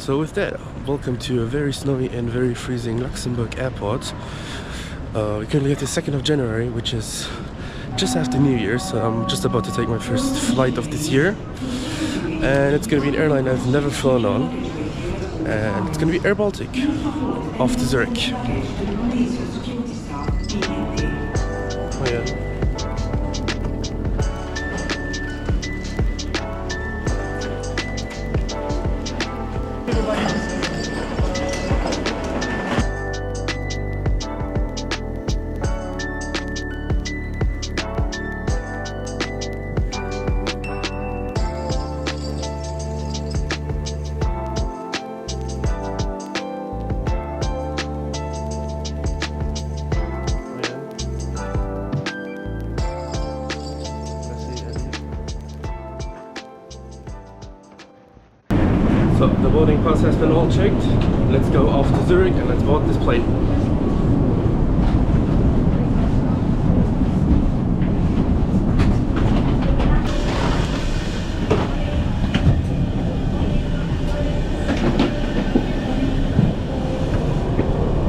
So with that, welcome to a very snowy and very freezing Luxembourg airport. We currently have the 2nd of January, which is just after New Year, so I'm just about to take my first flight of this year. And it's going to be an airline I've never flown on. And it's going to be airBaltic, off to Zurich. Oh yeah. So the boarding pass has been all checked. Let's go off to Zurich and let's board this plane.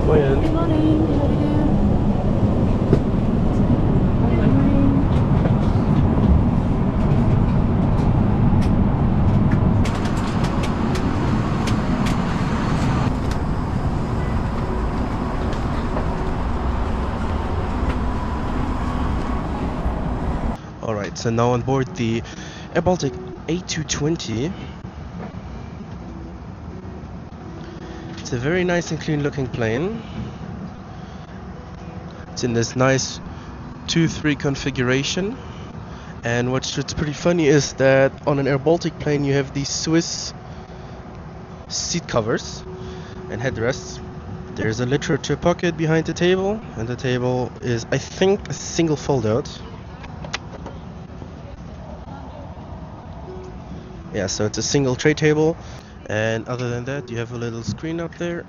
Good morning. Alright, so now on board the airBaltic A220. It's a very nice and clean looking plane. It's in this nice 2-3 configuration. And what's pretty funny is that on an airBaltic plane you have these Swiss seat covers and headrests. There's a literature pocket behind the table, and the table is, I think, a single fold out. Yeah, so it's a single tray table, and other than that you have a little screen up there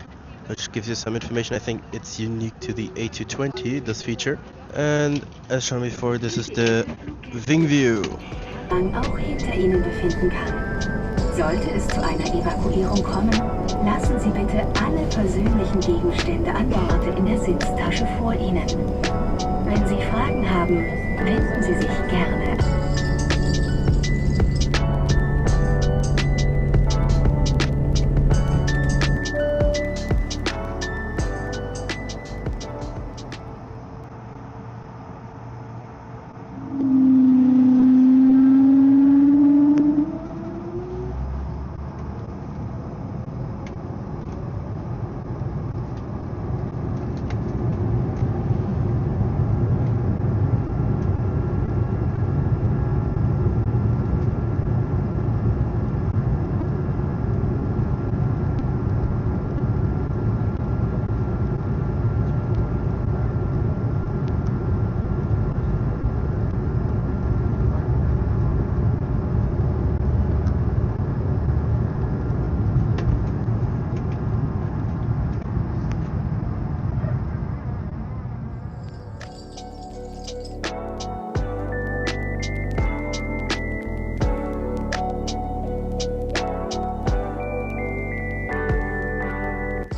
which gives you some information. I think it's unique to the A220, this feature. And as shown before, this is the wing view. Auch hinter Ihnen befinden kann. Sollte es zu einer Evakuierung kommen, lassen Sie bitte alle persönlichen Gegenstände an Bord in der Sitztasche vor Ihnen. Wenn Sie Fragen haben, wenden Sie sich gerne.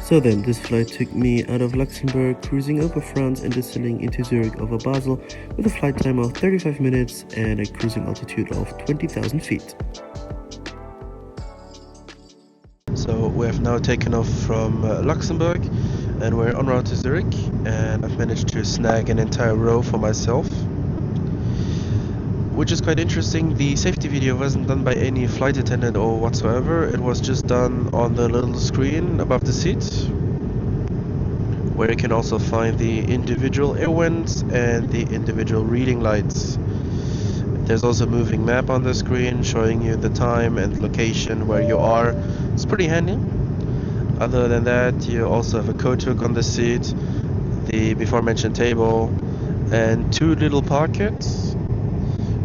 So then, this flight took me out of Luxembourg, cruising over France and descending into Zurich over Basel with a flight time of 35 minutes and a cruising altitude of 20,000 feet. So we have now taken off from Luxembourg and we're en route to Zurich, and I've managed to snag an entire row for myself, which is quite interesting. The safety video wasn't done by any flight attendant or whatsoever. It was just done on the little screen above the seat, where you can also find the individual air vents and the individual reading lights. There's also a moving map on the screen showing you the time and location where you are. It's pretty handy. Other than that, you also have a coat hook on the seat, the before mentioned table, and 2 little pockets,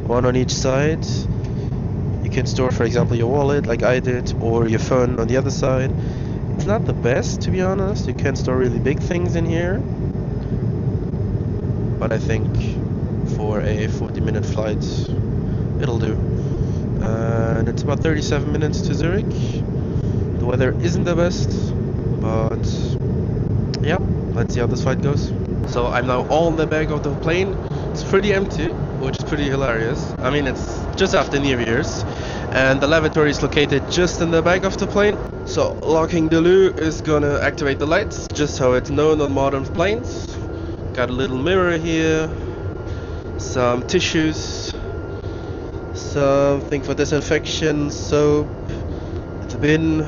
one on each side. You can store, for example, your wallet like I did, or your phone on the other side. It's not the best, to be honest. You can store really big things in here, but I think for a 40-minute flight it'll do. And it's about 37 minutes to Zurich. The weather isn't the best, but yeah, let's see how this flight goes. So I'm now on the back of the plane. It's pretty empty, which is pretty hilarious. I mean, it's just after New Year's, and the lavatory is located just in the back of the plane. So locking the loo is gonna activate the lights, just how it's known on modern planes. Got a little mirror here, some tissues, something for disinfection, soap, the bin,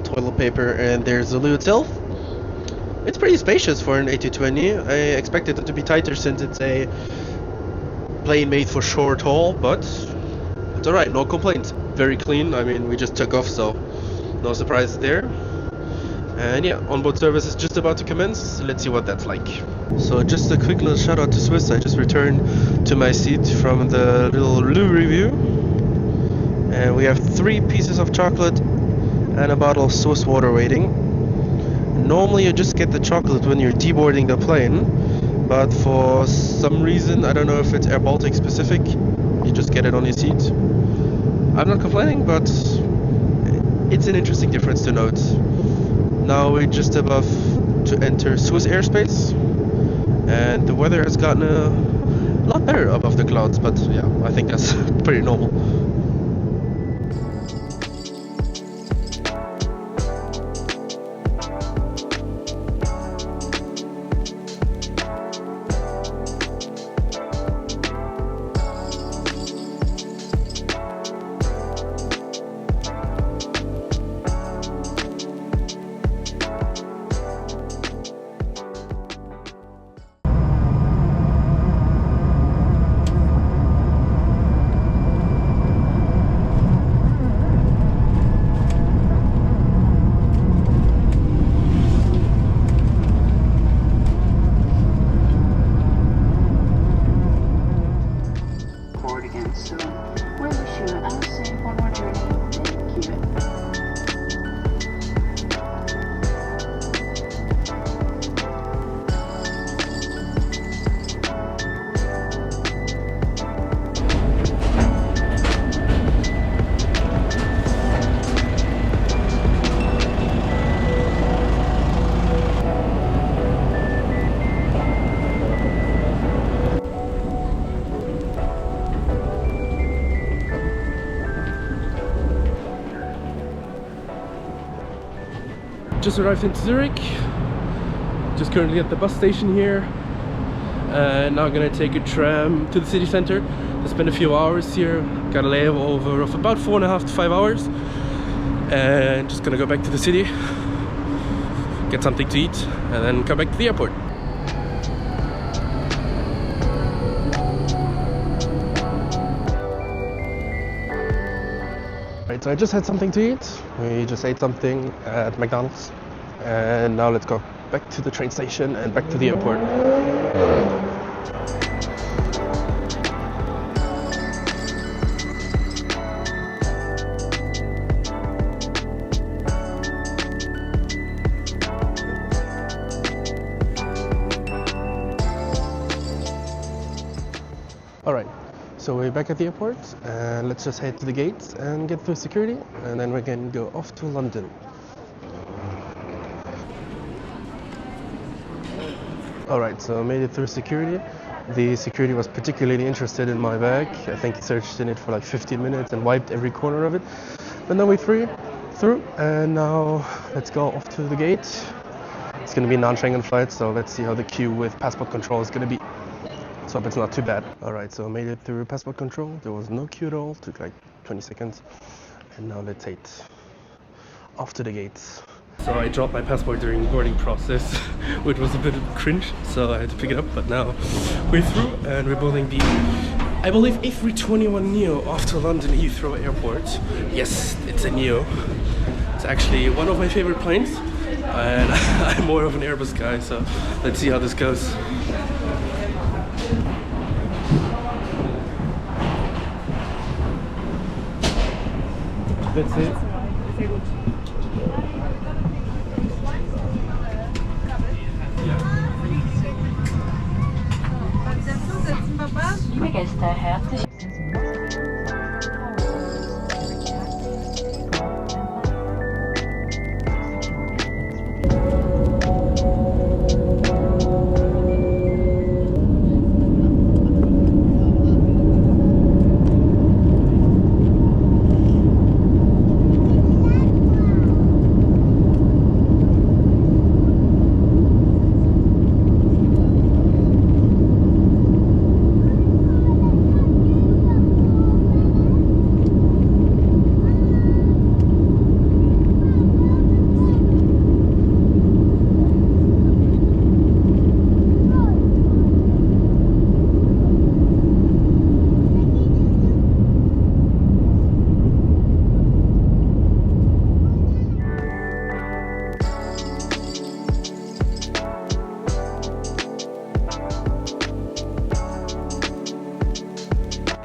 toilet paper, and there's the loo itself. It's pretty spacious for an A220. I expected it to be tighter since it's a plane made for short haul, but it's alright, no complaints. Very clean. I mean, we just took off, so no surprises there. And yeah, onboard service is just about to commence. Let's see what that's like. So just a quick little shout out to Swiss. I just returned to my seat from the little loo review. And we have 3 pieces of chocolate and a bottle of Swiss water waiting. Normally you just get the chocolate when you're deboarding the plane, but for some reason, I don't know if it's airBaltic specific, you just get it on your seat. I'm not complaining, but it's an interesting difference to note. Now we're just above to enter Swiss airspace, and the weather has gotten a lot better above the clouds, but yeah, I think that's pretty normal. Just arrived in Zurich, just currently at the bus station here, and now gonna take a tram to the city center to spend a few hours here. Got a layover of about 4.5 to 5 hours, and just gonna go back to the city, get something to eat, and then come back to the airport. Right, so I just had something to eat. We just ate something at McDonald's, and now let's go back to the train station and back to the airport. Alright, so we're back at the airport, and let's just head to the gates and get through security, and then we can go off to London. Alright, so I made it through security. The security was particularly interested in my bag. I think he searched in it for like 15 minutes and wiped every corner of it. But then we through, and now let's go off to the gate. It's going to be a non-Schengen flight, so let's see how the queue with passport control is going to be. So hope it's not too bad. Alright, so I made it through passport control. There was no queue at all, took like 20 seconds. And now let's head off to the gates. So I dropped my passport during the boarding process, which was a bit cringe, so I had to pick it up. But now we're through, and we're boarding the, I believe, A321neo off to London Heathrow Airport. Yes, it's a neo. It's actually one of my favorite planes, and I'm more of an Airbus guy, so let's see how this goes. That's it. Liebe Gäste, herzlich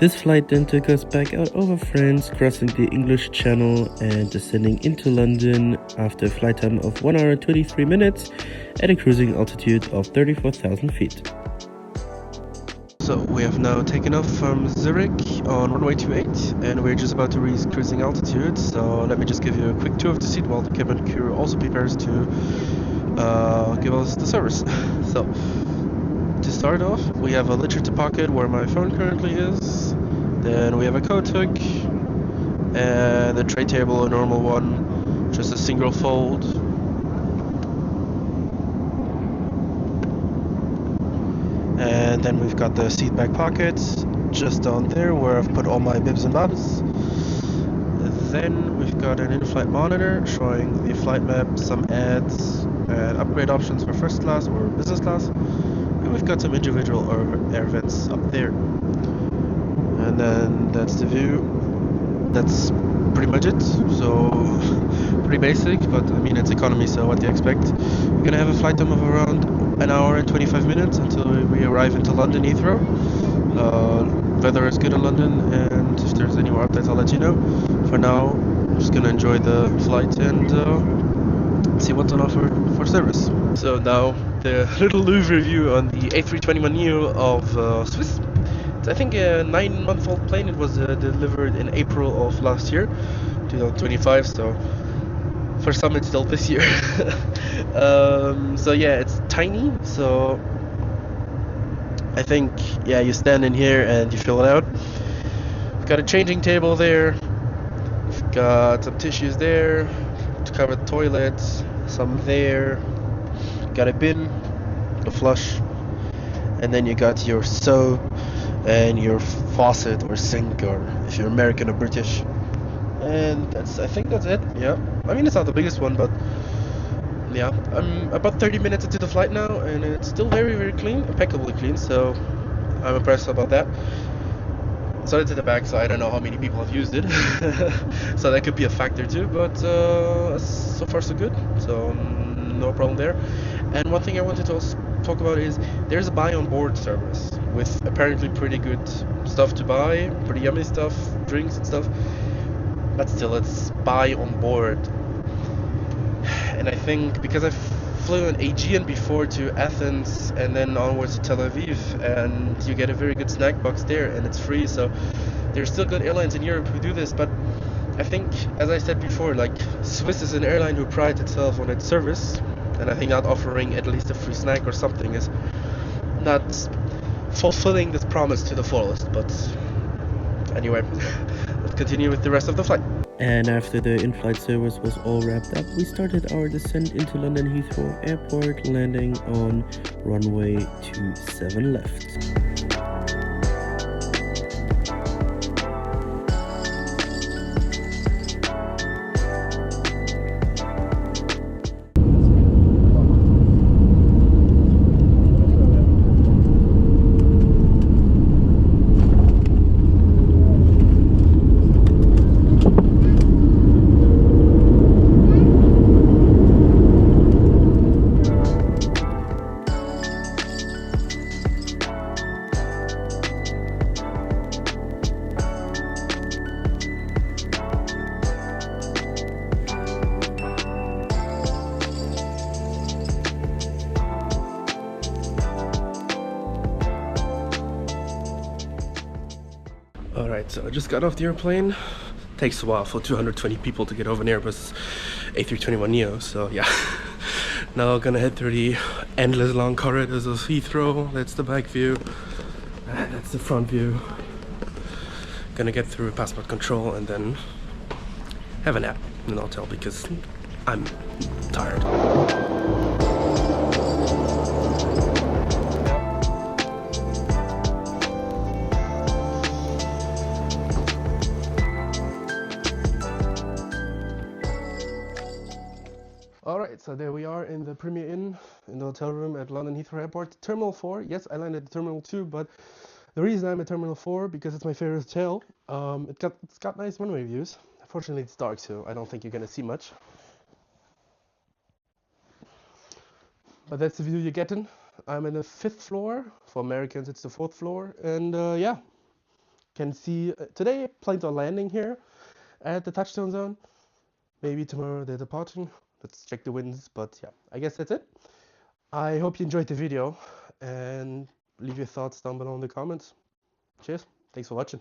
This flight then took us back out over France, crossing the English Channel and descending into London after a flight time of 1 hour and 23 minutes at a cruising altitude of 34,000 feet. So we have now taken off from Zurich on runway 28 and we're just about to reach cruising altitude. So let me just give you a quick tour of the seat while the cabin crew also prepares to give us the service. So to start off, we have a literature pocket where my phone currently is. Then we have a coat hook and a tray table, a normal one, just a single fold. And then we've got the seat back pocket just down there where I've put all my bibs and bobs. Then we've got an in-flight monitor showing the flight map, some ads, and upgrade options for first class or business class. And we've got some individual air vents up there. And then that's the view. That's pretty much it. So pretty basic, but I mean it's economy, so what do you expect? We're gonna have a flight time of around an hour and 25 minutes until we arrive into London Heathrow. Weather is good in London, and if there's any more updates I'll let you know. For now, I'm just gonna enjoy the flight and see what's on offer for service. So now the little Louvre review on the A321neo of Swiss. It's I think a 9-month-old plane. It was delivered in April of last year, 2025, so for some it's still this year. So yeah, it's tiny, so I think, yeah, you stand in here and you fill it out. We've got a changing table there, we've got some tissues there to cover the toilet, some there, got a bin, a flush, and then you got your soap and your faucet or sink, or if you're American or British. And I think that's it. Yeah, I mean it's not the biggest one, but yeah, I'm about 30 minutes into the flight now and it's still very, very clean, impeccably clean, so I'm impressed about that. So it's in the back, so I don't know how many people have used it. So that could be a factor too, but so far so good, so no problem there. And one thing I wanted to also talk about is there's a buy on board service with apparently pretty good stuff to buy, pretty yummy stuff, drinks and stuff, but still it's buy on board. And I think because I flew an Aegean before to Athens and then onwards to Tel Aviv, and you get a very good snack box there and it's free, so there's still good airlines in Europe who do this. But I think, as I said before, like Swiss is an airline who prides itself on its service, and I think not offering at least a free snack or something is not fulfilling this promise to the fullest. But anyway, let's continue with the rest of the flight. And after the in-flight service was all wrapped up, we started our descent into London Heathrow Airport, landing on runway 27 left. Alright, so I just got off the airplane. Takes a while for 220 people to get over an Airbus A321neo, so yeah. Now I'm gonna head through the endless long corridors of Heathrow. That's the back view, and that's the front view. Gonna get through passport control and then have a nap in an hotel because I'm tired. Alright, so there we are in the Premier Inn, in the hotel room at London Heathrow Airport. Terminal 4, yes, I landed at Terminal 2, but the reason I'm at Terminal 4, because it's my favorite hotel. It's got nice runway views. Unfortunately, it's dark, so I don't think you're gonna see much. But that's the view you're getting. I'm in the 5th floor. For Americans, it's the 4th floor. And yeah, can see today planes are landing here at the touchdown zone. Maybe tomorrow they're departing. Let's check the winds, but yeah, I guess that's it. I hope you enjoyed the video and leave your thoughts down below in the comments. Cheers, thanks for watching.